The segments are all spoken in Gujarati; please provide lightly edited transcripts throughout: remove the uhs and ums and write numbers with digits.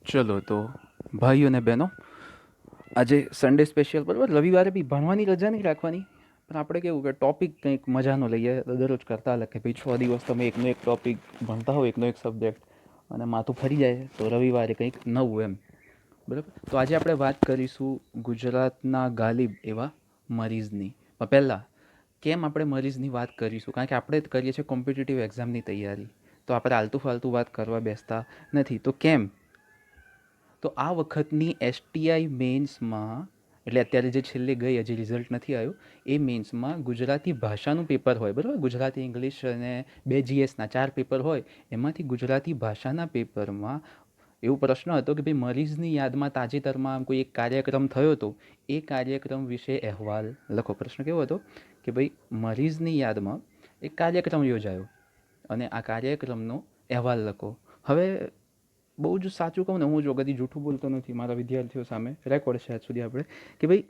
ચલો તો ભાઈઓ અને બહેનો, આજે સન્ડે સ્પેશિયલ બરાબર, રવિવારે બી ભણવાની રજા નહીં રાખવાની, પણ આપણે કેવું કે ટૉપિક કંઈક મજાનો લઈએ. દરરોજ કરતા અલગ કે ભાઈ 6 દિવસ તમે એકનો એક ટૉપિક ભણતા હો, એકનો એક સબ્જેક્ટ, અને માથું ફરી જાય તો રવિવારે કંઈક નવું એમ. બરાબર, તો આજે આપણે વાત કરીશું ગુજરાતના ગાલિબ એવા મરીઝની. પણ પહેલાં કેમ આપણે મરીઝની વાત કરીશું, કારણ કે આપણે જ કરીએ છીએ કોમ્પિટિટિવ એક્ઝામની તૈયારી, તો આપણે આલતુ ફાલતુ વાત કરવા બેસતા નથી. તો કેમ, તો આ વખતની એસટીઆઈ મેન્સમાં, એટલે અત્યારે જે છેલ્લે ગઈ, હજી રિઝલ્ટ નથી આવ્યું, એ મેન્સમાં ગુજરાતી ભાષાનું પેપર હોય બરાબર. ગુજરાતી, ઇંગ્લિશ અને 2 GSના 4 પેપર હોય. એમાંથી ગુજરાતી ભાષાના પેપરમાં એવો પ્રશ્ન હતો કે ભાઈ મરીઝની યાદમાં તાજેતરમાં કોઈ એક કાર્યક્રમ થયો હતો, એ કાર્યક્રમ વિશે અહેવાલ લખો. પ્રશ્ન કેવો હતો કે ભાઈ મરીઝની યાદમાં એક કાર્યક્રમ યોજાયો અને આ કાર્યક્રમનો અહેવાલ લખો. હવે બહુ જ સાચું કહું ને, હું જો કદી જૂઠું બોલતો નથી, મારા વિદ્યાર્થીઓ સામે રેકોર્ડ છે આજ સુધી આપણે, કે ભાઈ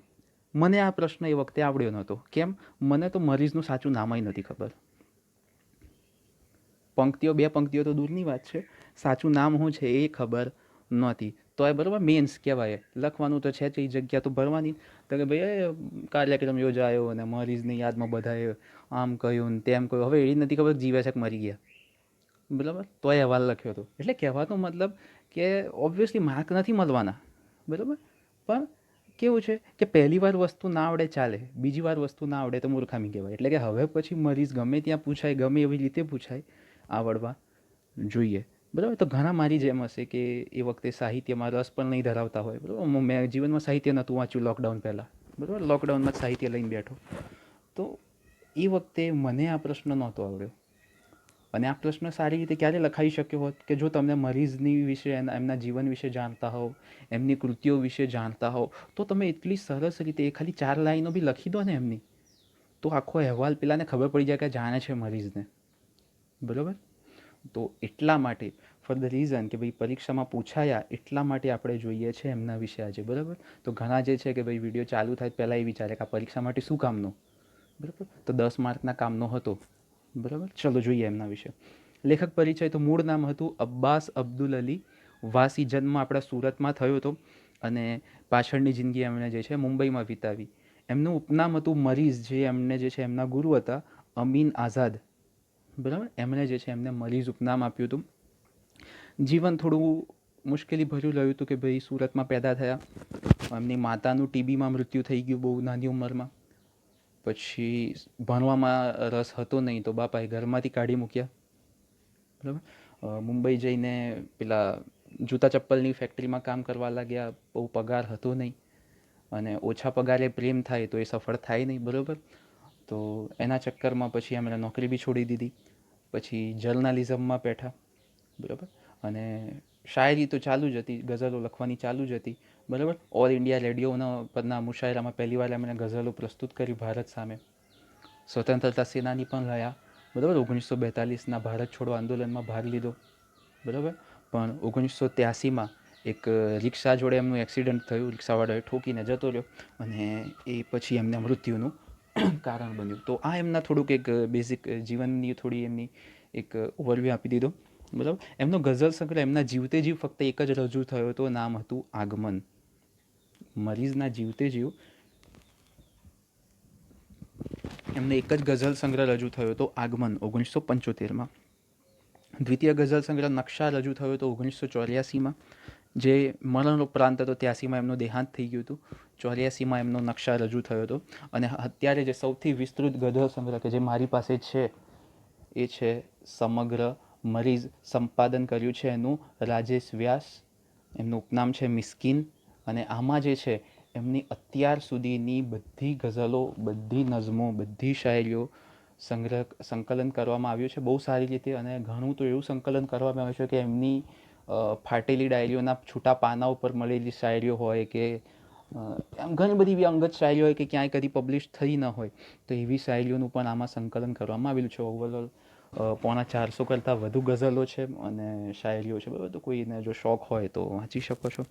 મને આ પ્રશ્ન એ વખતે આવડ્યો નહોતો. કેમ? મને તો મરીઝનું સાચું નામય નથી ખબર. પંક્તિઓ, 2 પંક્તિઓ તો દૂરની વાત છે, સાચું નામ શું છે એ ખબર નહોતી. તો એ બરાબર મેન્સ કહેવાય, લખવાનું તો છે જ, એ જગ્યા તો ભરવાની. તો કે ભાઈ એ કાર્યક્રમ યોજાયો અને મરીઝની યાદમાં બધાએ આમ કહ્યું ને તેમ કહ્યું. હવે એ નથી ખબર જીવે છે કે મરી ગયા, બરાબર, તો એ અહેવાલ લખ્યો હતો. એટલે કહેવાનો મતલબ કે ઓબ્વિયસલી માર્ક નથી મળવાના, બરાબર, પણ કેવું છે કે પહેલી વાર વસ્તુ ના આવડે ચાલે, બીજી વાર વસ્તુ ના આવડે તો મૂર્ખામી કહેવાય. એટલે કે હવે પછી મરીઝ ગમે ત્યાં પૂછાય, ગમે એવી રીતે પૂછાય, આવડવા જોઈએ, બરાબર. તો ઘણા મારી જેમ હશે કે એ વખતે સાહિત્યમાં રસ પણ નહીં ધરાવતા હોય, બરાબર. મેં જીવનમાં સાહિત્ય નહોતું વાંચ્યું લોકડાઉન પહેલાં, બરાબર, લોકડાઉનમાં જ સાહિત્ય લઈને બેઠો. તો એ વખતે મને આ પ્રશ્ન નહોતો આવડ્યો. અને આ પ્રશ્ન સારી રીતે ક્યારે લખાઈ શક્યો હોત કે જો તમને મરીઝની વિશે, એમના જીવન વિશે જાણતા હોવ, એમની કૃતિઓ વિશે જાણતા હોવ, તો તમે એટલી સરસ રીતે એ ખાલી 4 લાઈનો બી લખી દો ને એમની, તો આખો અહેવાલ પેલાને ખબર પડી જાય કે જાણે છે મરીઝને, બરાબર. તો એટલા માટે, ફોર ધ રીઝન કે ભાઈ પરીક્ષામાં પૂછાયા, એટલા માટે આપણે જોઈએ છે એમના વિશે આજે, બરાબર. તો ઘણા જે છે કે ભાઈ વિડીયો ચાલુ થાય પહેલાં એ વિચારે કે આ પરીક્ષા માટે શું કામનો, બરાબર, તો 10 માર્કના કામનો હતો, બરાબર. ચલો જોઈએ એમના વિશે. લેખક પરિચય. તો મૂળ નામ હતું અબ્બાસ અબ્દુલ અલી વાસી. જન્મ આપણા સુરતમાં થયો હતો અને પાછળની જિંદગી એમણે જે છે મુંબઈમાં વિતાવી. એમનું ઉપનામ હતું મરીઝ, જે એમને જે છે એમના ગુરુ હતા અમીન આઝાદ, બરાબર. એમણે જે છે એમને મરીઝ ઉપનામ આપ્યું હતું. જીવન થોડું મુશ્કેલી ભર્યું રહ્યું હતું કે ભાઈ સુરતમાં પેદા થયા, એમની માતાનું ટીબીમાં મૃત્યુ થઈ ગયું બહુ નાની ઉંમરમાં. પછી ભણવામાં રસ હતો નહીં તો બાપાએ ઘરમાંથી કાઢી મૂક્યા, બરાબર. મુંબઈ જઈને પેલા જૂતા ચપ્પલની ફેક્ટરીમાં કામ કરવા લાગ્યા. બહુ પગાર હતો નહીં અને ઓછા પગારે પ્રેમ થાય તો એ સફળ થાય નહીં, બરાબર. તો એના ચક્કરમાં પછી એમણે નોકરી બી છોડી દીધી. પછી જર્નાલિઝમમાં બેઠા, બરાબર. અને શાયરી તો ચાલુ જ હતી, ગઝલો લખવાની ચાલુ જ હતી, બરાબર. ઓલ ઇન્ડિયા રેડિયોના પરના મુશાયરામાં પહેલીવાર એમણે ગઝલો પ્રસ્તુત કરી ભારત સામે. સ્વતંત્રતા સેનાની પણ રહ્યા, બરાબર. 1942ના ભારત છોડો આંદોલનમાં ભાગ લીધો, બરાબર. પણ 1983માં એક રિક્ષા જોડે એમનું એક્સિડન્ટ થયું, રિક્ષાવાળાએ ઠોકીને જતો રહ્યો અને એ પછી એમને મૃત્યુનું કારણ બન્યું. તો આ એમના થોડુંક એક બેઝિક જીવનની થોડી એમની એક ઓવરવ્યૂ આપી દીધો, બરાબર. એમનો ગઝલ સંગ્રહ એમના જીવતે જીવ ફક્ત એક જ રજૂ થયો હતો, નામ હતું આગમન. મરીઝના જીવતે જીવ એમને એક જ ગઝલ સંગ્રહ રજૂ થયો હતો, આગમન, 1975માં. દ્વિતીય ગઝલ સંગ્રહ નકશા રજૂ થયો હતો 1984માં, જે મરણ ઉપરાંત હતો. 83માં એમનું દેહાંત થઈ ગયું હતું. 84માં એમનો નકશા રજૂ થયો હતો. અને અત્યારે જે સૌથી વિસ્તૃત ગઝલ સંગ્રહ કે જે મારી પાસે છે એ છે સમગ્ર મરીઝ. સંપાદન કર્યું છે એનું રાજેશ વ્યાસ, એમનું ઉપનામ છે મિસ્કીન. અને આમાં જે છે એમની અત્યાર સુધીની બધી ગઝલો, બધી નઝમો, બધી શાયરીઓ સંકલન કરવામાં આવ્યું છે બહુ સારી રીતે. અને ઘણું તો એવું સંકલન કરવામાં આવ્યું છે કે એમની ફાટેલી ડાયરીઓના છૂટા પાના ઉપર મળેલી શાયરીઓ હોય કે એમ ઘણી બધી એવી અંગત શાયરીઓ હોય કે ક્યાંય કદી પબ્લિશ થઈ ન હોય, તો એવી શાયરીઓનું પણ આમાં સંકલન કરવામાં આવેલું છે. ઓવરઓલ 450 કરતાં વધુ ગઝલો છે અને શાયરીઓ છે, બરાબર. તો કોઈને જો શોખ હોય તો વાંચી શકો છો.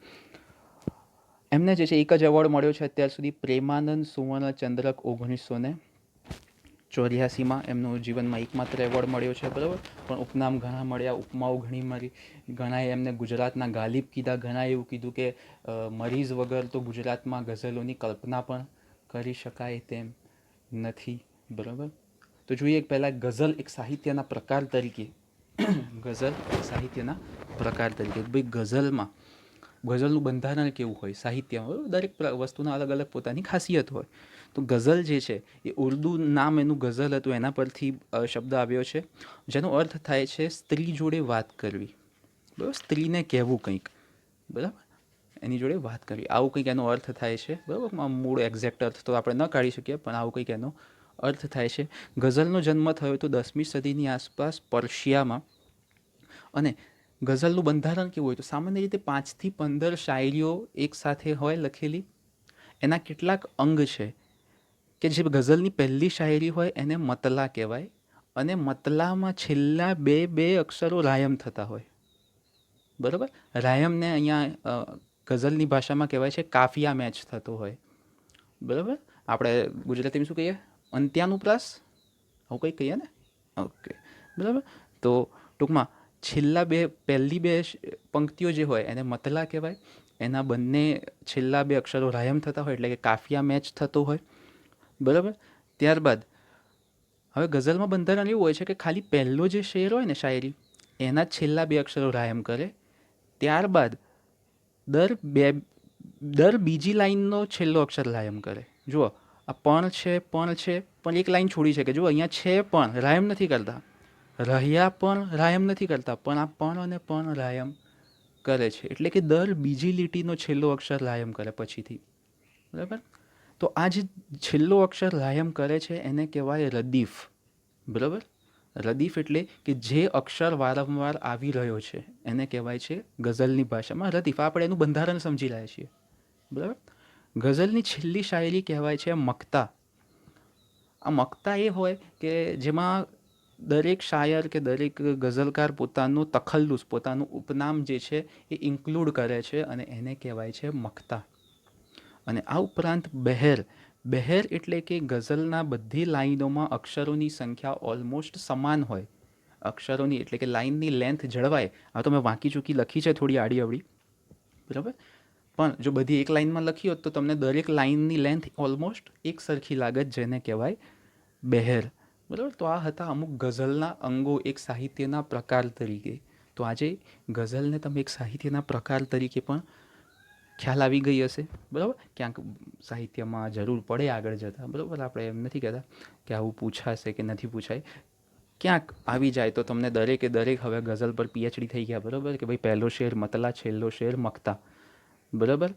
એમને જે છે એક જ એવોર્ડ મળ્યો છે અત્યાર સુધી, પ્રેમાનંદ સુવર્ણ ચંદ્રક 1900 84માં એમનો જીવનમાં એકમાત્ર એવોર્ડ મળ્યો છે, બરાબર. પણ ઉપનામ ઘણા મળ્યા, ઉપમાઓ ઘણી મળી. ઘણાએ એમને ગુજરાતના ગાલિબ કીધા, ઘણાએ એવું કીધું કે મરીઝ વગર તો ગુજરાતમાં ગઝલોની કલ્પના પણ કરી શકાય તેમ નથી, બરાબર. તો જોઈએ પહેલાં ગઝલ એક સાહિત્યના પ્રકાર તરીકે ગઝલ એક સાહિત્યના પ્રકાર તરીકે ભાઈ ગઝલનું બંધારણ કેવું હોય સાહિત્યમાં, દરેક વસ્તુના અલગ અલગ પોતાની ખાસિયત હોય. તો ગઝલ જે છે એ ઉર્દુ નામ એનું ગઝલ હતું, એના પરથી શબ્દ આવ્યો છે, જેનો અર્થ થાય છે સ્ત્રી જોડે વાત કરવી, બરાબર. સ્ત્રીને કહેવું કંઈક, બરાબર, એની જોડે વાત કરવી, આવું કંઈક એનો અર્થ થાય છે, બરાબર. મૂળ એક્ઝેક્ટ અર્થ તો આપણે ન કાઢી શકીએ, પણ આવું કંઈક એનો અર્થ થાય છે. ગઝલનો જન્મ થયો તો 10મી સદીની આસપાસ પર્શિયામાં. અને ગઝલનું બંધારણ કેવું હોય તો સામાન્ય રીતે 5થી 15 શાયરીઓ એકસાથે હોય લખેલી. એના કેટલાક અંગ છે કે જે ગઝલની પહેલી શાયરી હોય એને મતલા કહેવાય, અને મતલામાં છેલ્લા બે અક્ષરો રાયમ થતા હોય, બરાબર. રાયમને અહીંયા ગઝલની ભાષામાં કહેવાય છે કાફિયા મેચ થતો હોય, બરાબર. આપણે ગુજરાતીમાં શું કહીએ, અંત્યાનુપ્રાસ, આવું કંઈક કહીએ ને, ઓકે, બરાબર. તો ટૂંકમાં છેલ્લા પહેલી બે પંક્તિઓ જે હોય એને મતલા કહેવાય, એના બંને છેલ્લા બે અક્ષરો રાયમ થતા હોય એટલે કે કાફિયા મેચ થતો હોય, બરાબર. ત્યારબાદ હવે ગઝલમાં બંધારણ એવું હોય છે કે ખાલી પહેલો જે શેર હોય ને શાયરી, એના છેલ્લા બે અક્ષરો રાયમ કરે. ત્યારબાદ દર બીજી લાઈનનો છેલ્લો અક્ષર રાયમ કરે. જુઓ, આ પણ છે, પણ એક લાઈન છોડી છે કે જુઓ અહીંયા છે પણ રાયમ નથી કરતા, રહ્યા પણ રાયમ નથી કરતા, પણ આ પણ અને પણ રાયમ કરે છે, એટલે કે દર બીજી લીટીનો છેલ્લો અક્ષર રાયમ કરે પછીથી, બરાબર. તો આ જે છેલ્લો અક્ષર રાયમ કરે છે એને કહેવાય રદીફ, બરાબર. રદીફ એટલે કે જે અક્ષર વારંવાર આવી રહ્યો છે એને કહેવાય છે ગઝલની ભાષામાં રદીફ. આપણે એનું બંધારણ સમજી રહ્યા છીએ, બરાબર. ગઝલની છેલ્લી શાયરી કહેવાય છે મક્તા. આ મક્તા એ હોય કે જેમાં દરેક શાયર કે દરેક ગઝલકાર પોતાનું તખલ્લુસ, પોતાનું ઉપનામ જે છે એ ઇન્ક્લુડ કરે છે અને એને કહેવાય છે મક્તા. અને આ ઉપરાંત બહેર એટલે કે ગઝલના બધી લાઈનોમાં અક્ષરોની સંખ્યા ઓલમોસ્ટ સમાન હોય. અક્ષરોની એટલે કે લાઈનની લેન્થ જળવાય. આ તો મેં વાંકી ચૂકી લખી છે થોડી આડી અવળી, બરાબર. પણ જો બધી એક લાઈનમાં લખી હોત તો તમને દરેક લાઈનની લેન્થ ઓલમોસ્ટ એક સરખી લાગત, જેને કહેવાય બહેર, બરાબર. તો આ હતા અમુક ગઝલના અંગો એક સાહિત્યના પ્રકાર તરીકે. તો આજે ગઝલને તમે એક સાહિત્યના પ્રકાર તરીકે પણ ખ્યાલ આવી ગઈ હશે, બરાબર. ક્યાંક સાહિત્યમાં જરૂર પડે આગળ જતાં, બરાબર. આપણે એમ નથી કહેતા કે આવું પૂછાશે કે નથી પૂછાય, ક્યાંક આવી જાય તો તમને દરેકે દરેક હવે ગઝલ પર પીએચડી થઈ ગયા, બરાબર. કે ભાઈ પહેલો શેર મતલા, છેલ્લો શેર મક્તા, બરાબર.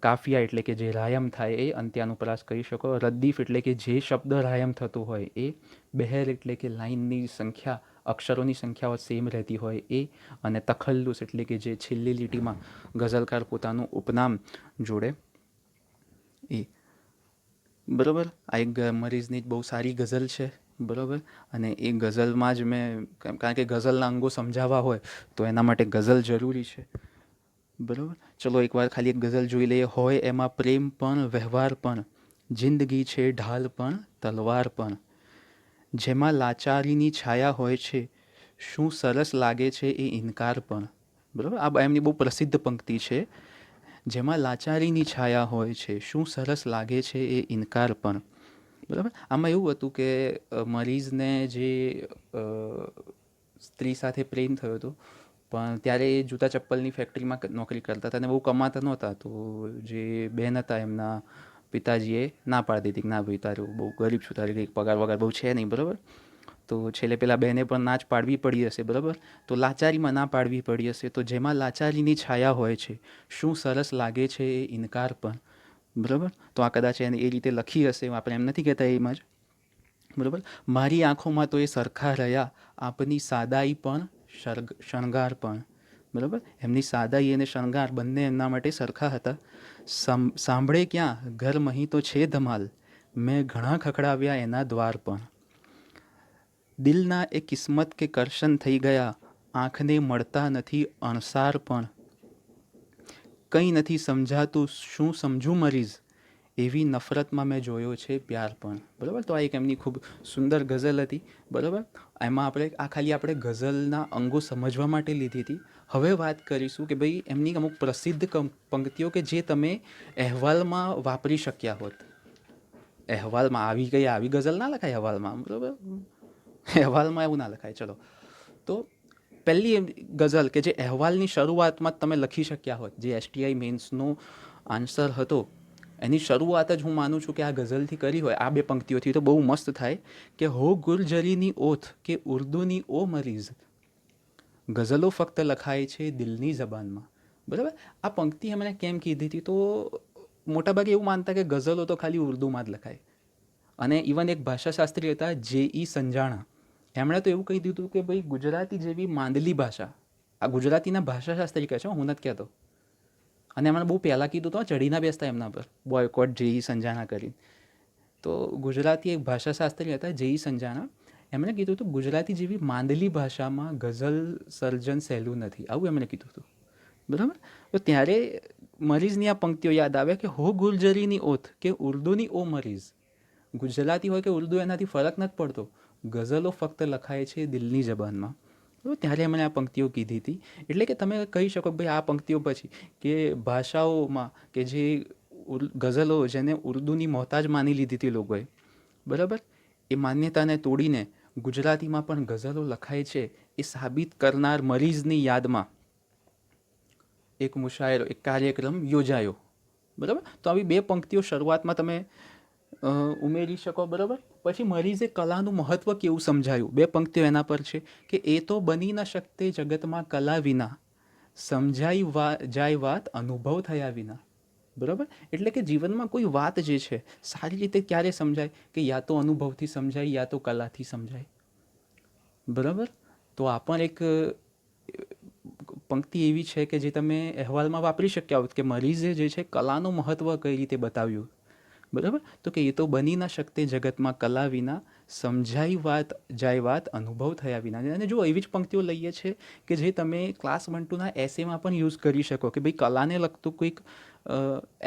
કાફિયા એટલે કે જે રાયમ થાય એ અંત્યાનુપ્રાસ કરી શકો. રદ્દીફ એટલે કે જે શબ્દ રાયમ થતું હોય એ. બહેર એટલે કે લાઈનની સંખ્યા, અક્ષરોની સંખ્યાઓ સેમ રહેતી હોય એ. અને તખલ્લુસ એટલે કે જે છેલ્લી લીટીમાં ગઝલકાર પોતાનું ઉપનામ જોડે એ, બરાબર. આ એક મરીઝની બહુ સારી ગઝલ છે, બરાબર. અને એ ગઝલમાં જ મેં, કારણ કે ગઝલના અંગો સમજાવવા હોય તો એના માટે ગઝલ જરૂરી છે, બરાબર. ચલો એકવાર ખાલી એક ગઝલ જોઈ લઈએ. હોય એમાં પ્રેમ પણ વ્યવહાર પણ, જિંદગી છે ઢાલ પણ તલવાર પણ, જેમાં લાચારીની છાયા હોય છે, શું સરસ લાગે છે એ ઇનકાર પણ, બરાબર. આ એમની બહુ પ્રસિદ્ધ પંક્તિ છે. જેમાં લાચારીની છાયા હોય છે, શું સરસ લાગે છે એ ઇનકાર પણ, બરાબર. આમાં એવું હતું કે મરીઝને જે સ્ત્રી સાથે પ્રેમ થયો હતો, પણ ત્યારે એ જૂતા ચપ્પલની ફેક્ટરીમાં નોકરી કરતા હતા અને બહુ કમાતા નહોતા. તો જે બેન હતા એમના પિતાજીએ ના પાડી દીધી કે ના ભાઈ તારું બહુ ગરીબ છું, તારી કંઈક પગાર વગાર બહુ છે નહીં, બરાબર. તો છેલ્લે પેલા બહેને પણ ના જ પાડવી પડી હશે, બરાબર. તો લાચારીમાં ના પાડવી પડી હશે. તો જેમાં લાચારીની છાયા હોય છે, શું સરસ લાગે છે એ ઇનકાર પણ, બરાબર. તો આ કદાચ એને એ રીતે લખી હશે, આપણે એમ નથી કહેતા એમાં જ, બરાબર. મારી આંખોમાં તો એ સરખા રહ્યા, આપની સાદાઈ પણ શણગાર પણ, બરાબર. એમની સાદાઈ અને શણગાર બંને એમના માટે સરખા હતા. સાંભળે ક્યાં ઘર મહી તો છે ધમાલ, મેં ઘણા ખખડાવ્યા એના દ્વાર પણ, દિલના એ કિસ્મત કે કરશન થઈ ગયા, આંખને મળતા નથી અણસાર પણ, કંઈ નથી સમજાતું શું સમજું મરીઝ, એવી નફરતમાં મેં જોયો છે પ્યાર પણ. બરાબર, તો આ એક એમની ખૂબ સુંદર ગઝલ હતી. બરાબર, એમાં આપણે ગઝલના અંગો સમજવા માટે લીધી હતી. હવે વાત કરીશું કે ભાઈ એમની અમુક પ્રસિદ્ધ પંક્તિઓ કે જે તમે અહેવાલમાં વાપરી શક્યા હોત. અહેવાલમાં આવી ગઝલ ના લખાય અહેવાલમાં. બરાબર, અહેવાલમાં એવું ના લખાય. ચલો, તો પહેલી ગઝલ કે જે અહેવાલની શરૂઆતમાં તમે લખી શક્યા હોત, જે STI મેન્સનો આન્સર હતો, એની શરૂઆત જ હું માનું છું કે આ ગઝલથી કરી હોય, આ બે પંક્તિઓથી, તો બહુ મસ્ત થાય કે હો ગુલજરીની ઓથ કે ઉર્દૂની ઓ મરીઝ, ગઝલો ફક્ત લખાય છે દિલની જબાનમાં. બરાબર, આ પંક્તિ એમણે કેમ કીધી હતી? તો મોટાભાગે એવું માનતા કે ગઝલો તો ખાલી ઉર્દૂમાં જ લખાય. અને ઇવન એક ભાષાશાસ્ત્રી હતા J.E. સંજાણા, એમણે તો એવું કહી દીધું કે ભાઈ ગુજરાતી જેવી માંદલી ભાષા, આ ગુજરાતીના ભાષાશાસ્ત્રી કહે છે, હું નથી કહેતો, અને એમણે બહુ પહેલાં કીધું તો ચડીના બેસતા એમના પર બોયકોટ J.E. સંજાણા કરી. તો ગુજરાતી એક ભાષાશાસ્ત્રી હતા J.E. સંજાણા, એમણે કીધું હતું ગુજરાતી જેવી માંદલી ભાષામાં ગઝલ સર્જન સહેલું નથી, આવું એમણે કીધું હતું. બરાબર, તો ત્યારે મરીઝની આ પંક્તિઓ યાદ આવે કે હો ગુલજરીની ઓથ કે ઉર્દૂની ઓ મરીઝ, ગુજરાતી હોય કે ઉર્દૂ એનાથી ફરક નથી પડતો, ગઝલો ફક્ત લખાય છે દિલની જબાનમાં. તો ત્યારે એમણે આ પંક્તિઓ કીધી હતી. એટલે કે તમે કહી શકો કે ભાઈ આ પંક્તિઓ પછી કે ભાષાઓમાં કે જે ગઝલો જેને ઉર્દૂની મોહતાજ માની લીધી હતી લોકોએ, બરાબર, એ માન્યતાને તોડીને ગુજરાતીમાં પણ ગઝલો લખાય છે એ સાબિત કરનાર મરીઝની યાદમાં એક મુશાયરો, એક કાર્યક્રમ યોજાયો. બરાબર, તો આવી બે પંક્તિઓ શરૂઆતમાં તમે ઉમેરી શકો. બરાબર, પછી મરીઝે કલાનું મહત્ત્વ કેવું સમજાયું, બે પંક્તિઓ એના પર છે કે એ તો બની ન શકતે જગતમાં કલા વિના, સમજાઈ જાય વાત અનુભવ થયા વિના. બરાબર, એટલે કે જીવનમાં કોઈ વાત જે છે સારી રીતે ક્યારે સમજાય કે યા તો અનુભવથી સમજાય યા તો કલાથી સમજાય. બરાબર, તો આ પણ એક પંક્તિ એવી છે કે જે તમે અહેવાલમાં વાપરી શક્યા હોત કે મરીઝે જે છે કલાનું મહત્ત્વ કઈ રીતે બતાવ્યું. બરાબર, તો કે એ તો બની ના શકતે જગતમાં કલા વિના, સમજાઈ જાય વાત અનુભવ થયા વિના. અને જો એવી જ પંક્તિઓ લઈએ છે કે જે તમે ક્લાસ 1 to 2ના એસેમાં પણ યુઝ કરી શકો કે ભાઈ કલાને લગતું કોઈક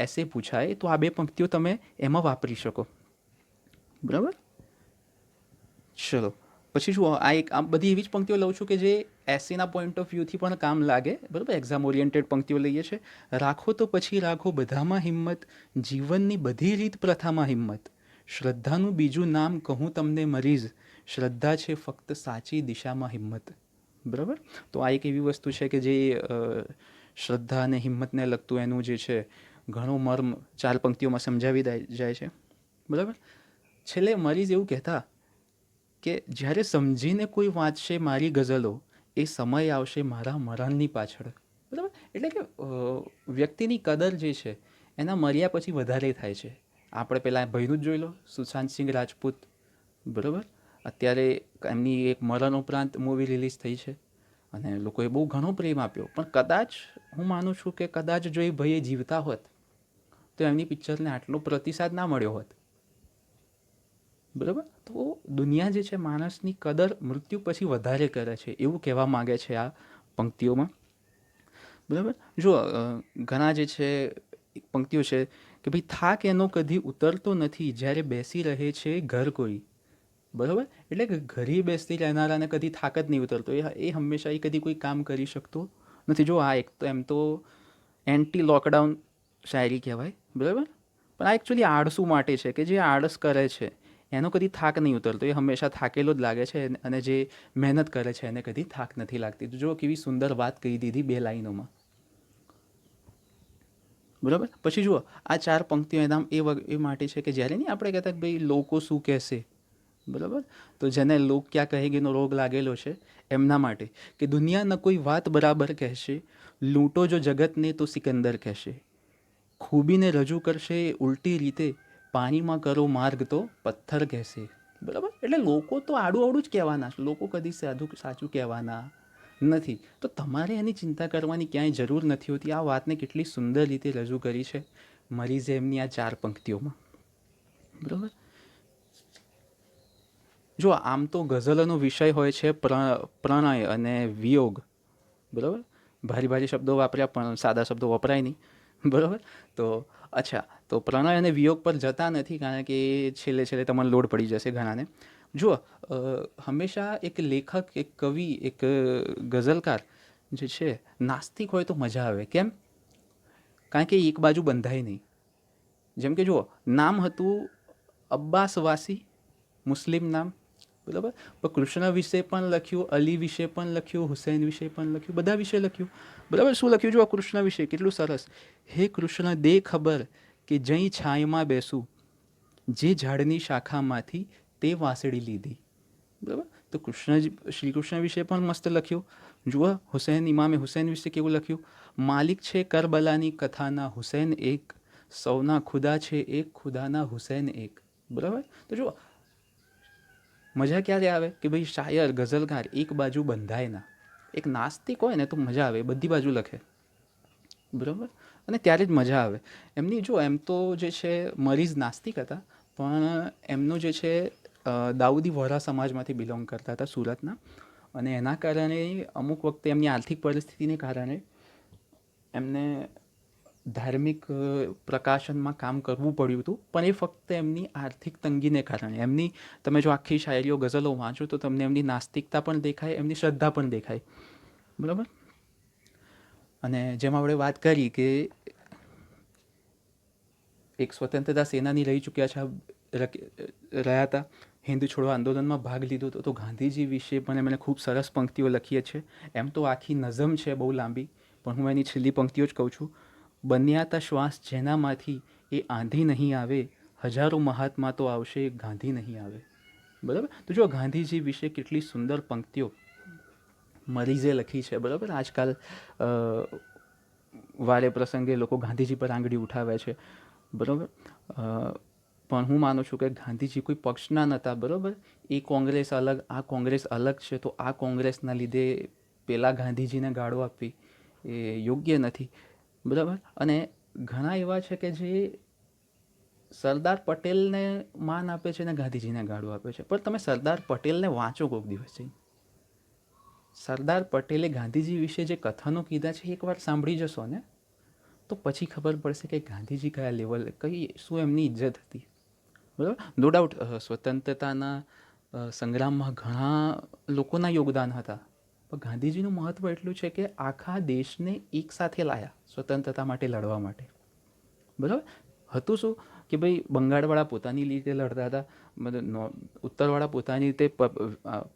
એસે પૂછાય તો આ બે પંક્તિઓ તમે એમાં વાપરી શકો. બરાબર, ચલો પછી શું, આ બધી એવી જ પંક્તિઓ લઉં છું કે જે એસેના પોઈન્ટ ઓફ વ્યૂથી પણ કામ લાગે. બરાબર, એક્ઝામ ઓરિએન્ટેડ પંક્તિઓ લઈએ છીએ. રાખો તો પછી રાખો બધામાં હિંમત, જીવનની બધી રીત પ્રથામાં હિંમત, શ્રદ્ધાનું બીજું નામ કહું તમને મરીઝ, શ્રદ્ધા છે ફક્ત સાચી દિશામાં હિંમત. બરાબર, તો આ એક એવી વસ્તુ છે કે જે શ્રદ્ધા અને હિંમતને લગતું એનું જે છે ઘણો મર્મ 4 પંક્તિઓમાં સમજાવી જાય છે. બરાબર, છેલ્લે મરીઝ એવું કહેતા કે જ્યારે સમજીને કોઈ વાંચશે મારી ગઝલો, એ સમય આવશે મારા મરણની પાછળ. બરાબર, એટલે કે વ્યક્તિની કદર જે છે એના મર્યા પછી વધારે થાય છે. આપણે પહેલાં ભાઈનું જ જોઈ લો, સુશાંત સિંહ રાજપૂત. બરાબર, અત્યારે એમની એક મરણ ઉપરાંત મૂવી રિલીઝ થઈ છે અને લોકોએ બહુ ઘણો પ્રેમ આપ્યો, પણ કદાચ હું માનું છું કે કદાચ જો એ ભાઈએ જીવતા હોત તો એમની પિક્ચરને આટલો પ્રતિસાદ ના મળ્યો હોત. બરાબર, તો દુનિયા જે છે માણસની કદર મૃત્યુ પછી વધારે કરે છે એવું કહેવા માગે છે આ પંક્તિઓમાં. બરાબર, જો ઘણા જે છે પંક્તિઓ છે કે ભાઈ થાક એનો કદી ઉતરતો નથી જ્યારે બેસી રહે છે ઘર કોઈ. બરાબર, એટલે કે ઘરે બેસતી રહેનારાને કદી થાક જ નહીં ઉતરતો, એ હંમેશા એ કદી કોઈ કામ કરી શકતો નથી. જો આ એક તો એમ તો એન્ટી લોકડાઉન શાયરી કહેવાય. બરાબર, પણ આ એકચ્યુઅલી આળસુ માટે છે કે જે આળસ કરે છે એનો કદી થાક નહીં ઉતરતો, એ હંમેશા થાકેલો જ લાગે છે, અને જે મહેનત કરે છે એને કદી થાક નથી લાગતી. તો જો કેવી સુંદર વાત કહી દીધી 2 લાઈનોમાં. બરાબર, પછી જુઓ આ 4 પંક્તિઓ એના એ માટે છે કે જ્યારે નહીં આપણે કહેતા કે ભાઈ લોકો શું કહેશે. બરાબર, તો જેને લોક ક્યાં કહેગીનો રોગ લાગેલો છે એમના માટે કે દુનિયા ન કોઈ વાત બરાબર કહેશે, લૂંટો જો જગતને તો સિકંદર કહેશે, ખૂબીને રજૂ કરશે ઉલટી રીતે, પાણીમાં કરો માર્ગ તો પથ્થર કહેશે. બરાબર, એટલે લોકો તો આડું જ કહેવાના, લોકો કદી સાચું કહેવાના નથી. તો તમારે એની ચિંતા કરવાની ક્યાંય જરૂર નથી હોતી. આ વાતને કેટલી સુંદર રીતે રજૂ કરી છે મરીઝે એમની આ 4 પંક્તિઓમાં. બરાબર, જો આમ તો ગઝલનો વિષય હોય છે પ્રણય અને વિયોગ. બરાબર, ભારી શબ્દો વાપર્યા પણ સાદા શબ્દો વપરાય નહીં. બરાબર, તો અચ્છા, તો પ્રણય અને વિયોગ પર જતા નથી, કારણ કે છેલ્લે છેલ્લે તમને લોડ પડી જશે ઘણાને. જુઓ, હંમેશા એક લેખક, એક કવિ, એક ગઝલકાર જે છે નાસ્તિક હોય તો મજા આવે. કેમ? કારણ કે એક બાજુ બંધાય નહીં. જેમ કે જુઓ, નામ હતું અબ્બાસ વાસી, મુસ્લિમ નામ, બરાબર. પણ કૃષ્ણ વિશે પણ લખ્યું, અલી વિશે પણ લખ્યું, હુસૈન વિશે પણ લખ્યું, બધા વિશે લખ્યું, બરાબર. શું લખ્યું? જો કૃષ્ણ વિશે કેટલું સરસ. હે કૃષ્ણ દે ખબર કે જઈ છાંયમાં બેસું, જે ઝાડની શાખામાંથી તે વાંસળી લીધી, બરાબર. તો શ્રી કૃષ્ણ વિશે પણ મસ્ત લખ્યું. જુઓ, હુસૈન, ઇમામે હુસૈન વિશે કેવું લખ્યું? માલિક છે કરબલાની કથાના હુસૈન એક, સૌના ખુદા છે એક, ખુદાના હુસૈન એક, બરાબર. તો જુઓ, મજા ક્યારે આવે કે ભાઈ શાયર, ગઝલકાર એક બાજુ બંધાય ના. એક નાસ્તિક હોય ને તો મજા આવે, બધી બાજુ લખે, બરાબર. અને ત્યારે જ મજા આવે એમની. જો એમ તો જે છે મરીઝ નાસ્તિક હતા, પણ એમનું જે છે દાઉદી વોહરા સમાજમાંથી બિલોંગ કરતા હતા, સુરતના. અને એના કારણે અમુક વખતે એમની આર્થિક પરિસ્થિતિને કારણે એમને ધાર્મિક પ્રકાશનમાં કામ કરવું પડ્યું હતું. પણ એ ફક્ત એમની આર્થિક તંગીને કારણે. એમની તમે જો આખી શાયરીઓ, ગઝલો વાંચો તો તમને એમની નાસ્તિકતા પણ દેખાય, એમની શ્રદ્ધા પણ દેખાય, બરાબર. અને જેમ આપણે વાત કરી કે એક સ્વતંત્રતા સેનાની રહી ચૂક્યા છે, રહ્યા હતા, હિન્દ છોડો આંદોલનમાં ભાગ લીધો હતો. તો ગાંધીજી વિશે પણ એમણે ખૂબ સરસ પંક્તિઓ લખી છે. એમ તો આખી નઝમ છે બહુ લાંબી, પણ હું એની છેલ્લી પંક્તિઓ જ કહું છું. બન્યા તા શ્વાસ જેનામાંથી એ આંધી નહીં આવે, હજારો મહાત્મા તો આવશે ગાંધી નહીં આવે, બરાબર. તો જો ગાંધીજી વિશે કેટલી સુંદર પંક્તિઓ મરીઝે લખી છે, બરાબર. આજકાલ વારે પ્રસંગે લોકો ગાંધીજી પર આંગળી ઉઠાવે છે, બરાબર. પણ હું માનું છું કે ગાંધીજી કોઈ પક્ષના નહોતા, બરાબર. એ કોંગ્રેસ અલગ, આ કોંગ્રેસ અલગ છે, તો આ કોંગ્રેસના લીધે પેલા ગાંધીજીને ગાળો આપવી એ યોગ્ય નથી, બરાબર. અને ઘણા એવા છે કે જે સરદાર પટેલને માન આપે છે ને ગાંધીજીને ગાળો આપે છે. પણ તમે સરદાર પટેલને વાંચો કોઈક દિવસ જઈને. સરદાર પટેલે ગાંધીજી વિશે જે કથનો કીધા છે એકવાર સાંભળી જશો ને તો પછી ખબર પડશે કે ગાંધીજી કયા લેવલે, શું એમની ઇજ્જત હતી, બરાબર. નો ડાઉટ સ્વતંત્રતાના સંગ્રામમાં ઘણા લોકોના યોગદાન હતા, પણ ગાંધીજીનું મહત્ત્વ એટલું છે કે આખા દેશને એક સાથે લાયા સ્વતંત્રતા માટે લડવા માટે, બરાબર. હતું શું કે ભાઈ બંગાળવાળા પોતાની રીતે લડતા હતા, ઉત્તરવાળા પોતાની રીતે,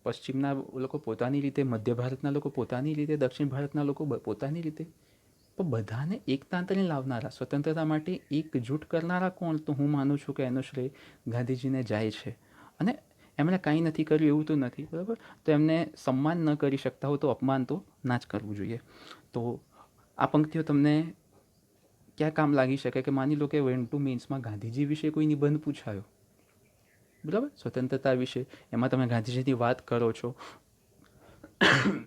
પશ્ચિમના લોકો પોતાની રીતે, મધ્ય ભારતના લોકો પોતાની રીતે, દક્ષિણ ભારતના લોકો પોતાની રીતે. પણ બધાને એકતાંતરે લાવનારા, સ્વતંત્રતા માટે એકજૂટ કરનારા કોણ? તો હું માનું છું કે એનો શ્રેય ગાંધીજીને જાય છે. અને એમણે કાંઈ નથી કર્યું એવું તો નથી, બરાબર. તો એમને સન્માન ન કરી શકતા હોય તો અપમાન તો ના જ કરવું જોઈએ. તો આ પંક્તિઓ તમને ક્યાં કામ લાગી શકે કે માની લો કે 1-2 મેન્સમાં ગાંધીજી વિશે કોઈ નિબંધ પૂછાયો, બરાબર, સ્વતંત્રતા વિશે, એમાં તમે ગાંધીજીની વાત કરો છો,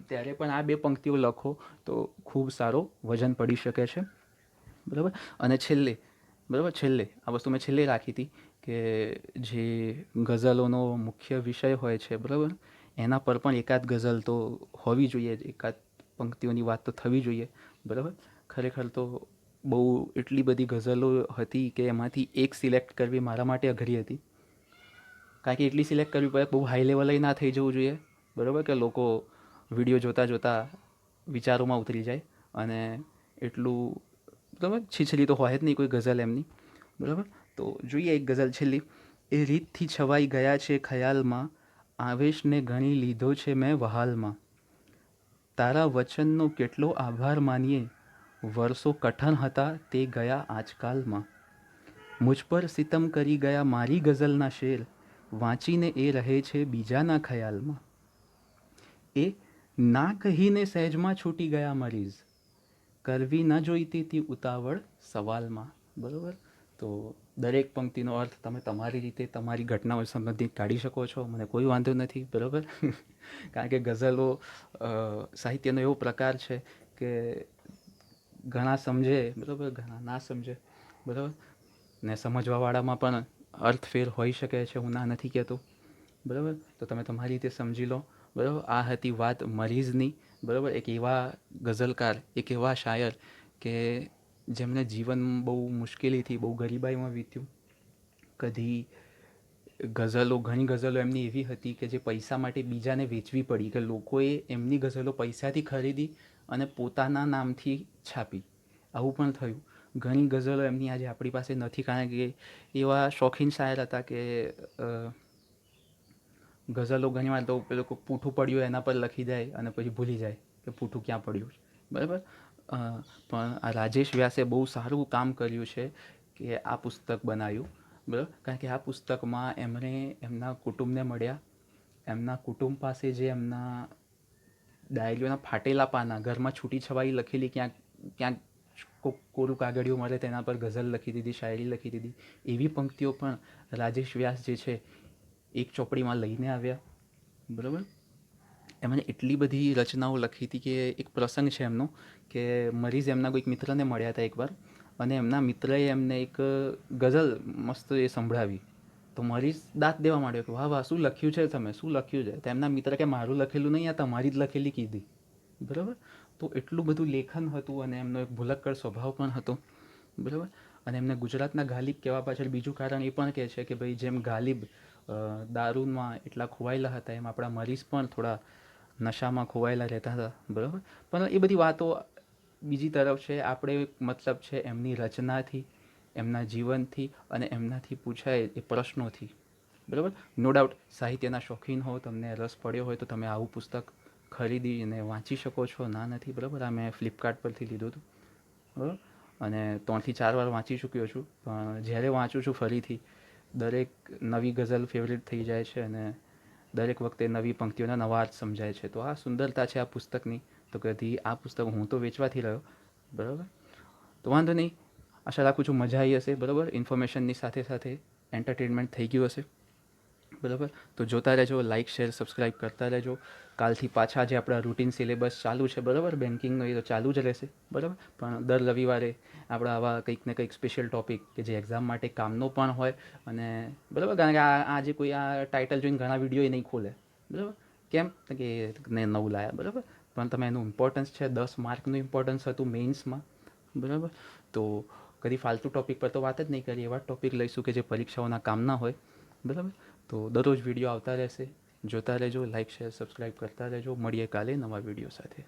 ત્યારે પણ આ 2 પંક્તિઓ લખો તો ખૂબ સારો વજન પડી શકે છે, બરાબર. અને છેલ્લે, બરાબર, છેલ્લે આ વસ્તુ મેં છેલ્લે રાખી હતી કે જે ગઝલોનો મુખ્ય વિષય હોય છે, બરાબર, એના પર પણ એકાદ ગઝલ તો હોવી જોઈએ, એકાદ પંક્તિઓની વાત તો થવી જોઈએ, બરાબર. ખરેખર તો બહુ એટલી બધી ગઝલો હતી કે એમાંથી એક સિલેક્ટ કરવી મારા માટે અઘરી હતી, કારણ કે એટલી સિલેક્ટ કરવી પડે, બહુ હાઈ લેવલે ના થઈ જવું જોઈએ, બરાબર, કે લોકો વિડીયો જોતાં જોતાં વિચારોમાં ઉતરી જાય. અને એટલું, બરાબર, છીછરી તો હોય જ નહીં કોઈ ગઝલ એમની, બરાબર. તો જોઈએ એક ગઝલ છેલ્લી. એ રીતથી છવાઈ ગયા છે ખયાલમાં, આવેશને ગણી લીધો છે મેં વહાલમાં, તારા વચનનો કેટલો આભાર માનીએ, વર્ષો કઠણ હતા તે ગયા આજકાલમાં, મુझ પર સિતમ કરી ગયા મારી ગઝલના શેર, વાંચીને એ રહે છે બીજાના ખયાલમાં, એ ના કહીને સહેજમાં છૂટી ગયા મરીઝ, કરવી ન જોઈતી તી ઉતાવળ સવાલમાં, બરાબર. તો દરેક પંક્તિનો અર્થ તમે તમારી રીતે, તમારી ઘટનાઓ સંબંધિત કાઢી શકો છો, મને કોઈ વાંધો નથી, બરાબર. કારણ કે ગઝલો સાહિત્યનો એવો પ્રકાર છે કે ઘણા સમજે, બરાબર, ઘણા ના સમજે, બરાબર. ને સમજવાવાળામાં પણ અર્થફેર હોઈ શકે છે, હું ના નથી કહેતો, બરાબર. તો તમે તમારી રીતે સમજી લો, બરાબર. આ હતી વાત મરીઝની, બરાબર. એક એવા ગઝલકાર, એક એવા શાયર કે જેમને જીવન બહુ મુશ્કેલીથી, બહુ ગરીબાઈમાં વીત્યું. કદી ઘણી ગઝલો એમની એવી હતી કે જે પૈસા માટે બીજાને વેચવી પડી, કે લોકોએ એમની ગઝલો પૈસાથી ખરીદી અને પોતાના નામથી છાપી. આવું પણ થયું. ઘણી ગઝલો એમની આજે આપણી પાસે નથી, કારણ કે એવા શોખીન શાયર હતા કે ગઝલો ઘણીવાર તો પેલું પૂઠું પડ્યું એના પર લખી જાય અને પછી ભૂલી જાય કે પૂઠું ક્યાં પડ્યું છે, બરાબર. પણ આ રાજેશ વ્યાસે બહુ સારું કામ કર્યું છે કે આ પુસ્તક બનાવ્યું, બરાબર. કારણ કે આ પુસ્તકમાં એમણે એમના કુટુંબને મળ્યા, એમના કુટુંબ પાસે જે એમના ડાયરીઓના ફાટેલા પાના, ઘરમાં છૂટી છવાઈ લખેલી, ક્યાંક ક્યાંક કોરું કાગળિયું મળે તેના પર ગઝલ લખી દીધી, શાયરી લખી દીધી, એવી પંક્તિઓ પણ રાજેશ વ્યાસ જે છે એક ચોપડીમાં લઈને આવ્યા, બરાબર. એમણે એટલી બધી રચનાઓ લખી હતી કે એક પ્રસંગ છે એમનો કે મરીઝ એમના કોઈક મિત્રને મળ્યા હતા એકવાર, અને એમના મિત્રએ એમને એક ગઝલ મસ્ત એ સંભળાવી. તો મરીઝ દાંત દેવા માંડ્યો કે વાહ વાહ, શું લખ્યું છે તમે, શું લખ્યું છે? તો એમના મિત્ર કે મારું લખેલું નહીં, આ તમારી જ લખેલી કીધી, બરાબર. તો એટલું બધું લેખન હતું અને એમનો એક ભૂલક્કડ સ્વભાવ પણ હતો, બરાબર. અને એમને ગુજરાતના ગાલિબ કહેવા પાછળ બીજું કારણ એ પણ કહે છે કે ભાઈ જેમ ગાલિબ દારૂમાં એટલા ખોવાયેલા હતા, એમ આપણા મરીઝ પણ થોડા નશામાં ખોવાયેલા રહેતા હતા, બરાબર. પણ એ બધી વાતો બીજી તરફ છે. આપણે મતલબ છે એમની રચનાથી, એમના જીવનથી અને એમનાથી પૂછાય એ પ્રશ્નોથી, બરાબર. નો ડાઉટ સાહિત્યના શોખીન હો, તમને રસ પડ્યો હોય તો તમે આવું પુસ્તક ખરીદીને વાંચી શકો છો, ના નથી, બરાબર. આ મેં ફ્લિપકાર્ટ પરથી લીધું હતું, બરાબર. અને 3 થી 4 વાર વાંચી ચૂક્યો છું, પણ જ્યારે વાંચું છું ફરીથી દરેક નવી ગઝલ ફેવરેટ થઈ જાય છે અને દરેક વખતે નવી પંક્તિઓના નવા અર્થ સમજાય છે. તો આ સુંદરતા છે આ પુસ્તકની. તો કદી આ પુસ્તક હું તો વેચવાથી રહ્યો, બરાબર. તો વાંધો નહીં, આશા રાખું છું મજા આવી હશે, બરાબર. ઇન્ફોર્મેશનની સાથે સાથે એન્ટરટેનમેન્ટ થઈ ગયું હશે, બરાબર. તો જોતા રહેજો, લાઇક શેર સબસ્ક્રાઈબ કરતા રહેજો. કાલથી પાછા જે આપણા રૂટીન સિલેબસ ચાલુ છે, બરાબર, બેન્કિંગનો એ તો ચાલુ જ રહેશે, બરાબર. પણ દર રવિવારે આપણા આવા કંઈક ને કંઈક સ્પેશિયલ ટોપિક કે જે એક્ઝામ માટે કામનો પણ હોય, અને બરાબર, કારણ કે આજે કોઈ આ ટાઇટલ જોઈને ઘણા વિડીયો એ નહીં ખોલે, બરાબર. કેમ કે ને નવું લાયા, બરાબર. પણ તમે એનું ઇમ્પોર્ટન્સ છે, 10 માર્કનું ઇમ્પોર્ટન્સ હતું મેઇન્સમાં, બરાબર. તો કદી ફાલતુ ટોપિક પર તો વાત જ નહીં કરીએ, એવા ટોપિક લઈશું કે જે પરીક્ષાઓના કામના હોય, બરાબર. તો દરરોજ વિડીયો આવતા રહેશે, જોતા રહેજો, લાઇક શેર સબસ્ક્રાઈબ કરતા રહેજો. મળીએ કાલે નવા વિડીયો સાથે.